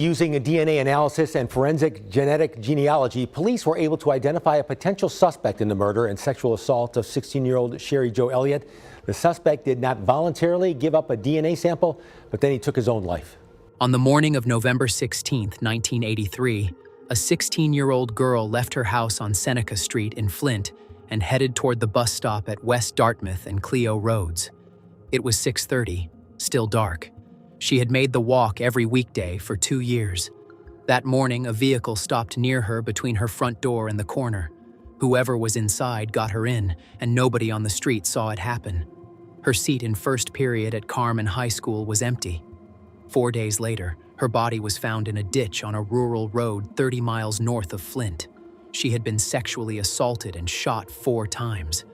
Using a DNA analysis and forensic genetic genealogy, police were able to identify a potential suspect in the murder and sexual assault of 16-year-old Sherry Jo Elliott. The suspect did not voluntarily give up a DNA sample, but then he took his own life. On the morning of November 16, 1983, a 16-year-old girl left her house on Seneca Street in Flint and headed toward the bus stop at West Dartmouth and Clio Roads. It was 6:30, still dark. She had made the walk every weekday for 2 years. That morning, a vehicle stopped near her between her front door and the corner. Whoever was inside got her in, and nobody on the street saw it happen. Her seat in first period at Carmen High School was empty. 4 days later, her body was found in a ditch on a rural road 30 miles north of Flint. She had been sexually assaulted and shot 4 times.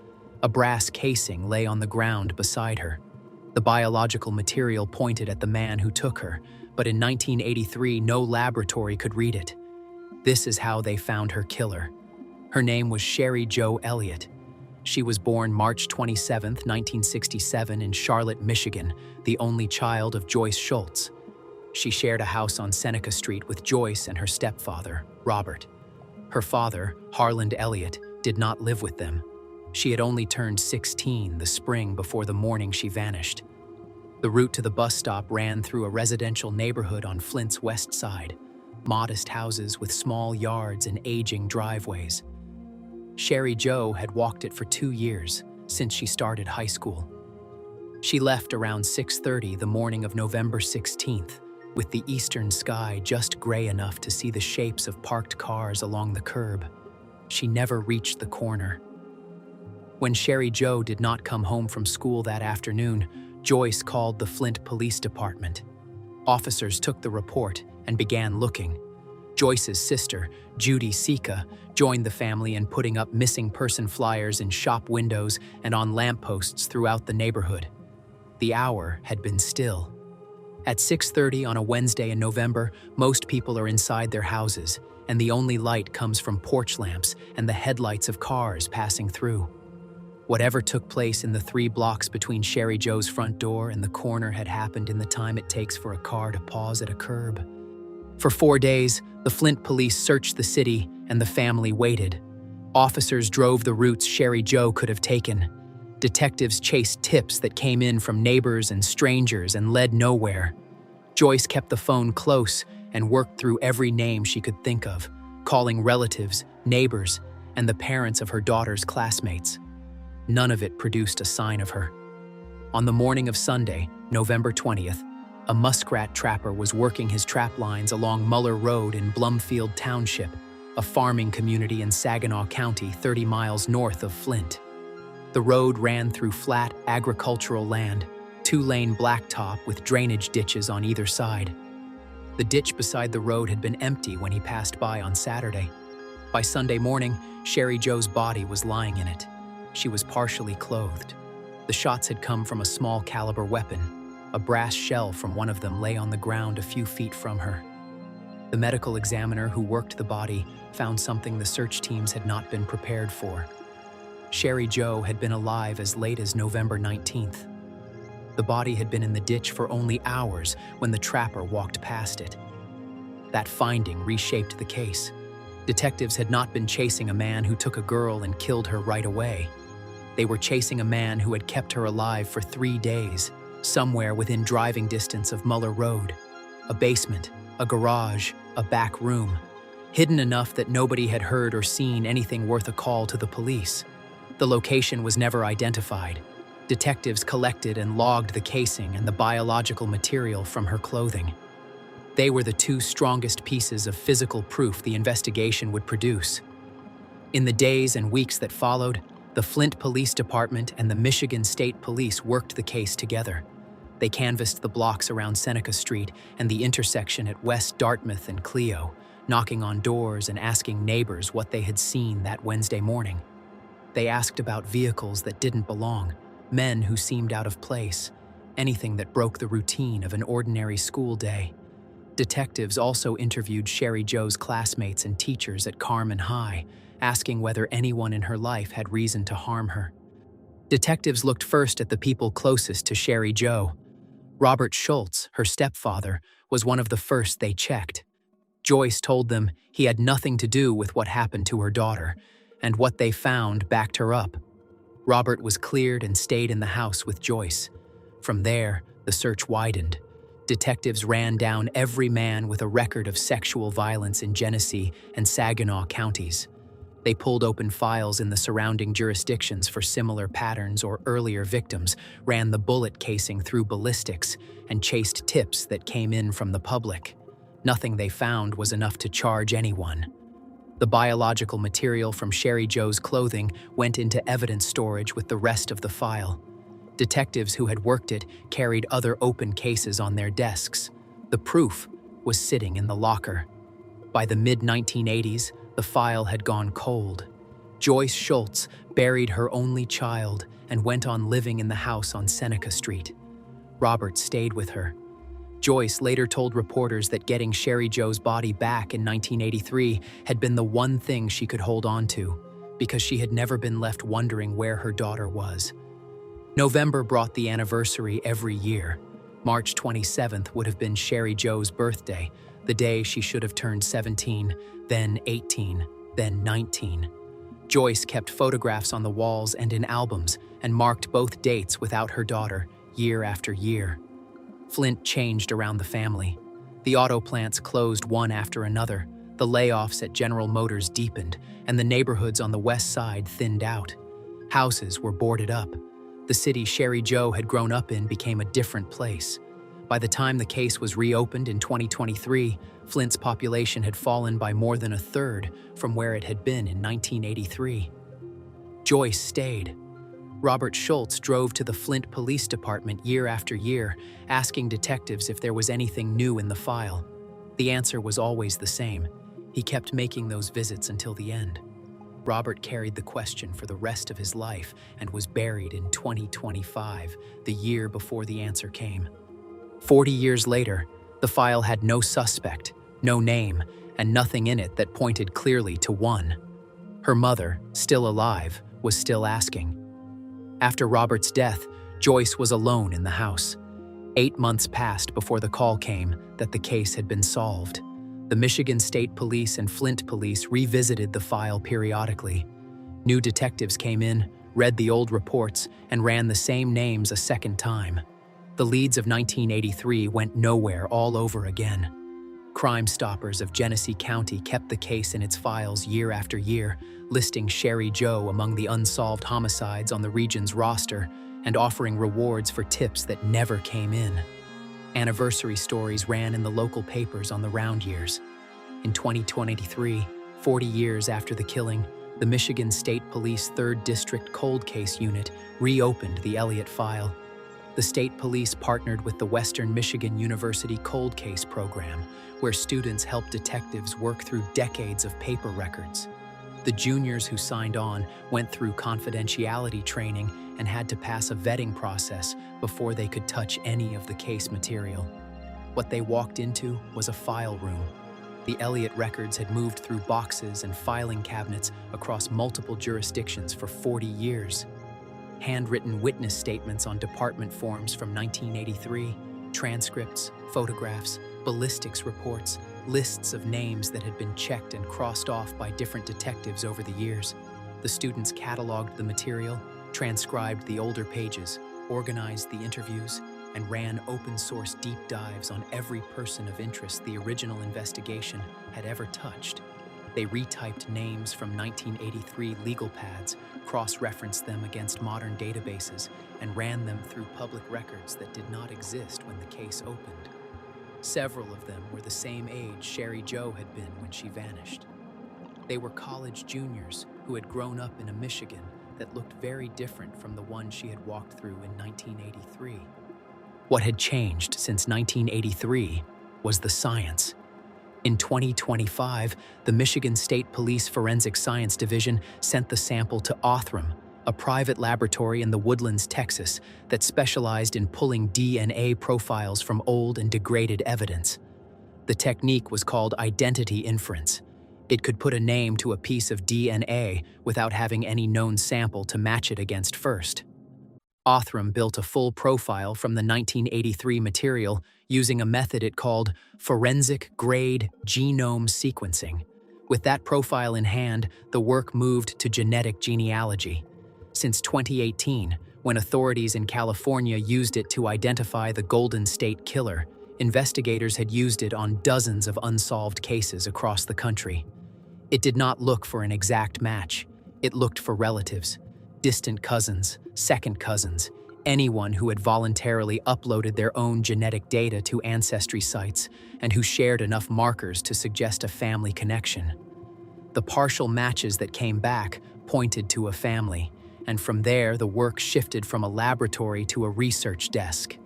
A brass casing lay on the ground beside her. The biological material pointed at the man who took her, but in 1983, no laboratory could read it. This is how they found her killer. Her name was Sherry Jo Elliott. She was born March 27, 1967 in Charlotte, Michigan, the only child of Joyce Schultz. She shared a house on Seneca Street with Joyce and her stepfather, Robert. Her father, Harland Elliott, did not live with them. She had only turned 16 the spring before the morning she vanished. The route to the bus stop ran through a residential neighborhood on Flint's west side, modest houses with small yards and aging driveways. Sherry Jo had walked it for 2 years, since she started high school. She left around 6:30 the morning of November 16th, with the eastern sky just gray enough to see the shapes of parked cars along the curb. She never reached the corner. When Sherry Jo did not come home from school that afternoon, Joyce called the Flint Police Department. Officers took the report and began looking. Joyce's sister, Judy Sika, joined the family in putting up missing person flyers in shop windows and on lampposts throughout the neighborhood. The hour had been still. At 6:30 on a Wednesday in November, most people are inside their houses, and the only light comes from porch lamps and the headlights of cars passing through. Whatever took place in the 3 blocks between Sherry Jo's front door and the corner had happened in the time it takes for a car to pause at a curb. For 4 days, the Flint police searched the city and the family waited. Officers drove the routes Sherry Jo could have taken. Detectives chased tips that came in from neighbors and strangers and led nowhere. Joyce kept the phone close and worked through every name she could think of, calling relatives, neighbors, and the parents of her daughter's classmates. None of it produced a sign of her. On the morning of Sunday, November 20th, a muskrat trapper was working his trap lines along Muller Road in Blumfield Township, a farming community in Saginaw County 30 miles north of Flint. The road ran through flat, agricultural land, 2-lane blacktop with drainage ditches on either side. The ditch beside the road had been empty when he passed by on Saturday. By Sunday morning, Sherry Jo's body was lying in it. She was partially clothed. The shots had come from a small caliber weapon. A brass shell from one of them lay on the ground a few feet from her. The medical examiner who worked the body found something the search teams had not been prepared for. Sherry Jo had been alive as late as November 19th. The body had been in the ditch for only hours when the trapper walked past it. That finding reshaped the case. Detectives had not been chasing a man who took a girl and killed her right away. They were chasing a man who had kept her alive for 3 days, somewhere within driving distance of Muller Road. A basement, a garage, a back room, hidden enough that nobody had heard or seen anything worth a call to the police. The location was never identified. Detectives collected and logged the casing and the biological material from her clothing. They were the 2 strongest pieces of physical proof the investigation would produce. In the days and weeks that followed, the Flint Police Department and the Michigan State Police worked the case together. They canvassed the blocks around Seneca Street and the intersection at West Dartmouth and Clio, knocking on doors and asking neighbors what they had seen that Wednesday morning. They asked about vehicles that didn't belong, men who seemed out of place, anything that broke the routine of an ordinary school day. Detectives also interviewed Sherry Jo's classmates and teachers at Carmen High, asking whether anyone in her life had reason to harm her. Detectives looked first at the people closest to Sherry Jo. Robert Schultz, her stepfather, was one of the first they checked. Joyce told them he had nothing to do with what happened to her daughter, and what they found backed her up. Robert was cleared and stayed in the house with Joyce. From there, the search widened. Detectives ran down every man with a record of sexual violence in Genesee and Saginaw counties. They pulled open files in the surrounding jurisdictions for similar patterns or earlier victims, ran the bullet casing through ballistics, and chased tips that came in from the public. Nothing they found was enough to charge anyone. The biological material from Sherry Joe's clothing went into evidence storage with the rest of the file. Detectives who had worked it carried other open cases on their desks. The proof was sitting in the locker. By the mid-1980s, the file had gone cold. Joyce Schultz buried her only child and went on living in the house on Seneca Street. Robert stayed with her. Joyce later told reporters that getting Sherry Joe's body back in 1983 had been the one thing she could hold on to, because she had never been left wondering where her daughter was. November brought the anniversary every year. March 27th would have been Sherry Joe's birthday, the day she should have turned 17, then 18, then 19. Joyce kept photographs on the walls and in albums and marked both dates without her daughter, year after year. Flint changed around the family. The auto plants closed one after another, the layoffs at General Motors deepened, and the neighborhoods on the west side thinned out. Houses were boarded up. The city Sherry Joe had grown up in became a different place. By the time the case was reopened in 2023, Flint's population had fallen by more than a third from where it had been in 1983. Joyce stayed. Robert Schultz drove to the Flint Police Department year after year, asking detectives if there was anything new in the file. The answer was always the same. He kept making those visits until the end. Robert carried the question for the rest of his life and was buried in 2025, the year before the answer came. 40 years later, the file had no suspect, no name, and nothing in it that pointed clearly to one. Her mother, still alive, was still asking. After Robert's death, Joyce was alone in the house. 8 months passed before the call came that the case had been solved. The Michigan State Police and Flint Police revisited the file periodically. New detectives came in, read the old reports, and ran the same names a second time. The leads of 1983 went nowhere all over again. Crime Stoppers of Genesee County kept the case in its files year after year, listing Sherry Joe among the unsolved homicides on the region's roster and offering rewards for tips that never came in. Anniversary stories ran in the local papers on the round years. In 2023, 40 years after the killing, the Michigan State Police 3rd District Cold Case Unit reopened the Elliott file. The state police partnered with the Western Michigan University Cold Case program, where students help detectives work through decades of paper records. The juniors who signed on went through confidentiality training and had to pass a vetting process before they could touch any of the case material. What they walked into was a file room. The Elliott records had moved through boxes and filing cabinets across multiple jurisdictions for 40 years. Handwritten witness statements on department forms from 1983, transcripts, photographs, ballistics reports, lists of names that had been checked and crossed off by different detectives over the years. The students cataloged the material, transcribed the older pages, organized the interviews, and ran open-source deep dives on every person of interest the original investigation had ever touched. They retyped names from 1983 legal pads, cross-referenced them against modern databases, and ran them through public records that did not exist when the case opened. Several of them were the same age Sherry Joe had been when she vanished. They were college juniors who had grown up in a Michigan that looked very different from the one she had walked through in 1983. What had changed since 1983 was the science. In 2025, the Michigan State Police Forensic Science Division sent the sample to Othram, a private laboratory in the Woodlands, Texas, that specialized in pulling DNA profiles from old and degraded evidence. The technique was called identity inference. It could put a name to a piece of DNA without having any known sample to match it against first. Othram built a full profile from the 1983 material using a method it called forensic-grade genome sequencing. With that profile in hand, the work moved to genetic genealogy. Since 2018, when authorities in California used it to identify the Golden State Killer, investigators had used it on dozens of unsolved cases across the country. It did not look for an exact match. It looked for relatives, distant cousins, second cousins, anyone who had voluntarily uploaded their own genetic data to ancestry sites and who shared enough markers to suggest a family connection. The partial matches that came back pointed to a family, and from there the work shifted from a laboratory to a research desk.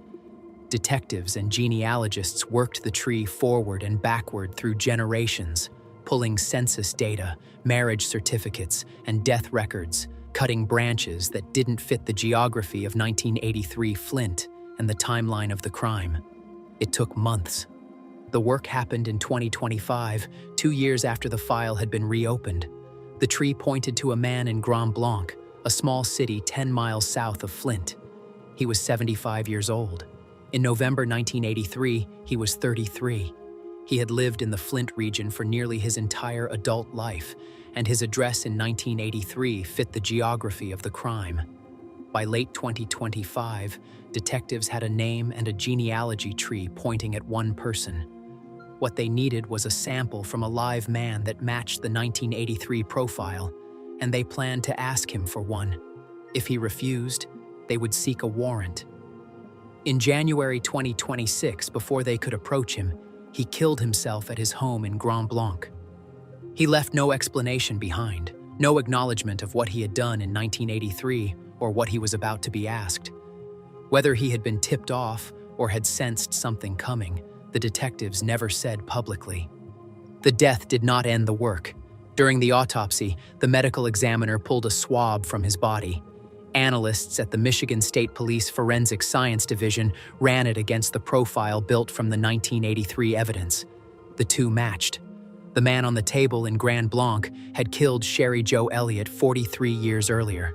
Detectives and genealogists worked the tree forward and backward through generations, pulling census data, marriage certificates, and death records, cutting branches that didn't fit the geography of 1983 Flint and the timeline of the crime. It took months. The work happened in 2025, 2 years after the file had been reopened. The tree pointed to a man in Grand Blanc, a small city 10 miles south of Flint. He was 75 years old. In November 1983, he was 33. He had lived in the Flint region for nearly his entire adult life, and his address in 1983 fit the geography of the crime. By late 2025, detectives had a name and a genealogy tree pointing at one person. What they needed was a sample from a live man that matched the 1983 profile, and they planned to ask him for one. If he refused, they would seek a warrant. In January 2026, before they could approach him, he killed himself at his home in Grand Blanc. He left no explanation behind, no acknowledgement of what he had done in 1983 or what he was about to be asked. Whether he had been tipped off or had sensed something coming, the detectives never said publicly. The death did not end the work. During the autopsy, the medical examiner pulled a swab from his body. Analysts at the Michigan State Police Forensic Science Division ran it against the profile built from the 1983 evidence. The two matched. The man on the table in Grand Blanc had killed Sherry Jo Elliott 43 years earlier.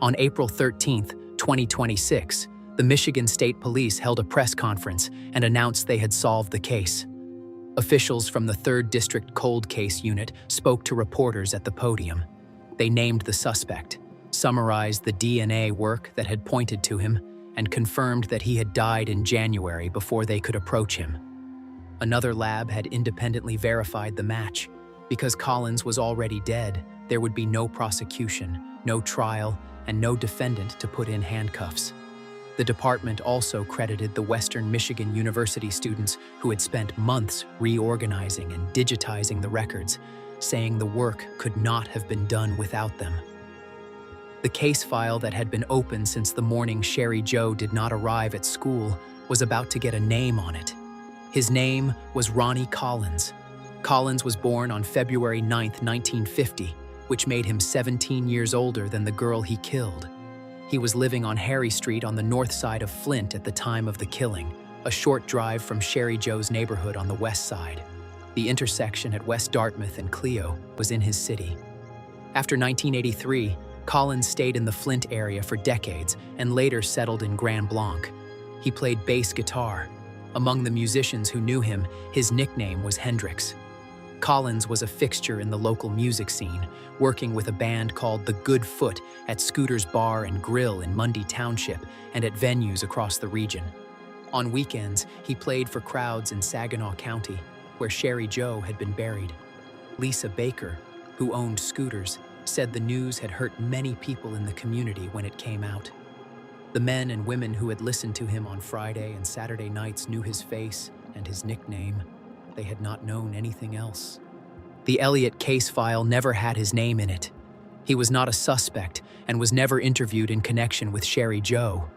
On April 13, 2026, the Michigan State Police held a press conference and announced they had solved the case. Officials from the 3rd District Cold Case Unit spoke to reporters at the podium. They named the suspect, summarized the DNA work that had pointed to him, and confirmed that he had died in January before they could approach him. Another lab had independently verified the match. Because Collins was already dead, there would be no prosecution, no trial, and no defendant to put in handcuffs. The department also credited the Western Michigan University students who had spent months reorganizing and digitizing the records, saying the work could not have been done without them. The case file that had been open since the morning Sherry Jo did not arrive at school was about to get a name on it. His name was Ronnie Collins. Collins was born on February 9, 1950, which made him 17 years older than the girl he killed. He was living on Harry Street on the north side of Flint at the time of the killing, a short drive from Sherry Jo's neighborhood on the west side. The intersection at West Dartmouth and Clio was in his city. After 1983, Collins stayed in the Flint area for decades and later settled in Grand Blanc. He played bass guitar. Among the musicians who knew him, his nickname was Hendrix. Collins was a fixture in the local music scene, working with a band called The Good Foot at Scooter's Bar and Grill in Mundy Township and at venues across the region. On weekends, he played for crowds in Saginaw County, where Sherry Jo had been buried. Lisa Baker, who owned Scooters, said the news had hurt many people in the community when it came out. The men and women who had listened to him on Friday and Saturday nights knew his face and his nickname. They had not known anything else. The Elliott case file never had his name in it. He was not a suspect and was never interviewed in connection with Sherry Jo.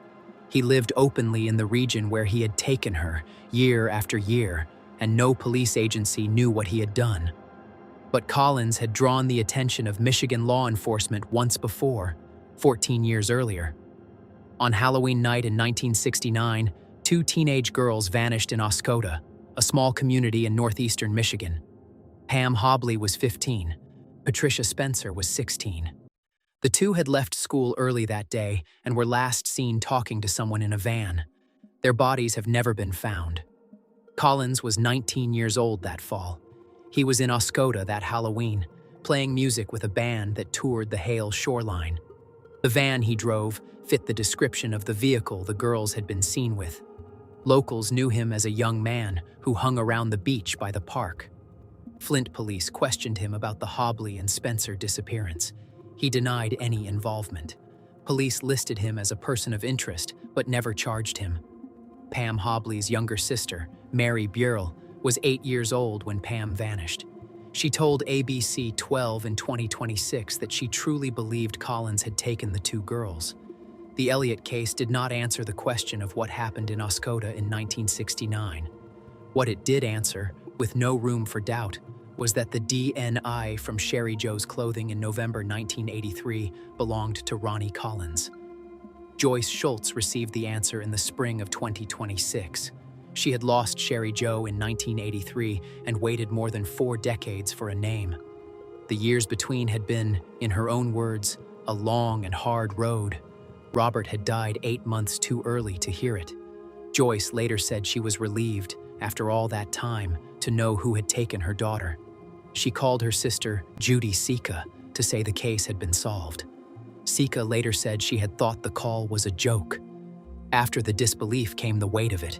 He lived openly in the region where he had taken her, year after year, and no police agency knew what he had done. But Collins had drawn the attention of Michigan law enforcement once before, 14 years earlier. On Halloween night in 1969, 2 teenage girls vanished in Oscoda, a small community in northeastern Michigan. Pam Hobley was 15. Patricia Spencer was 16. The two had left school early that day and were last seen talking to someone in a van. Their bodies have never been found. Collins was 19 years old that fall. He was in Oscoda that Halloween, playing music with a band that toured the Hale shoreline. The van he drove fit the description of the vehicle the girls had been seen with. Locals knew him as a young man who hung around the beach by the park. Flint police questioned him about the Hobley and Spencer disappearance. He denied any involvement. Police listed him as a person of interest, but never charged him. Pam Hobley's younger sister, Mary Burrell, was 8 years old when Pam vanished. She told ABC 12 in 2026 that she truly believed Collins had taken the two girls. The Elliott case did not answer the question of what happened in Oscoda in 1969. What it did answer, with no room for doubt, was that the DNA from Sherry Joe's clothing in November 1983 belonged to Ronnie Collins. Joyce Schultz received the answer in the spring of 2026. She had lost Sherry Joe in 1983 and waited more than 4 decades for a name. The years between had been, in her own words, a long and hard road. Robert had died 8 months too early to hear it. Joyce later said she was relieved, after all that time, to know who had taken her daughter. She called her sister Judy Sika to say the case had been solved. Sika later said she had thought the call was a joke. After the disbelief came the weight of it.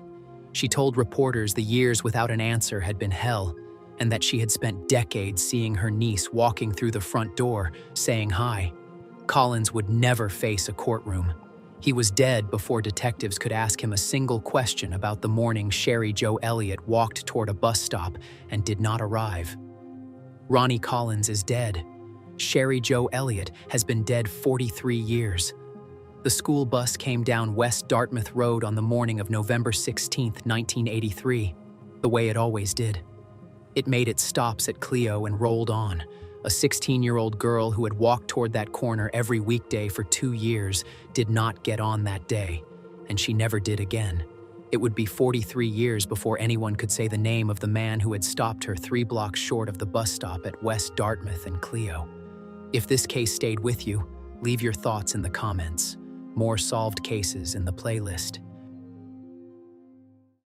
She told reporters the years without an answer had been hell, and that she had spent decades seeing her niece walking through the front door, saying hi. Collins would never face a courtroom. He was dead before detectives could ask him a single question about the morning Sherry Joe Elliott walked toward a bus stop and did not arrive. Ronnie Collins is dead. Sherry Joe Elliott has been dead 43 years. The school bus came down West Dartmouth Road on the morning of November 16, 1983, the way it always did. It made its stops at Clio and rolled on. A 16-year-old girl who had walked toward that corner every weekday for 2 years did not get on that day, and she never did again. It would be 43 years before anyone could say the name of the man who had stopped her 3 blocks short of the bus stop at West Dartmouth and Clio. If this case stayed with you, leave your thoughts in the comments. More solved cases in the playlist.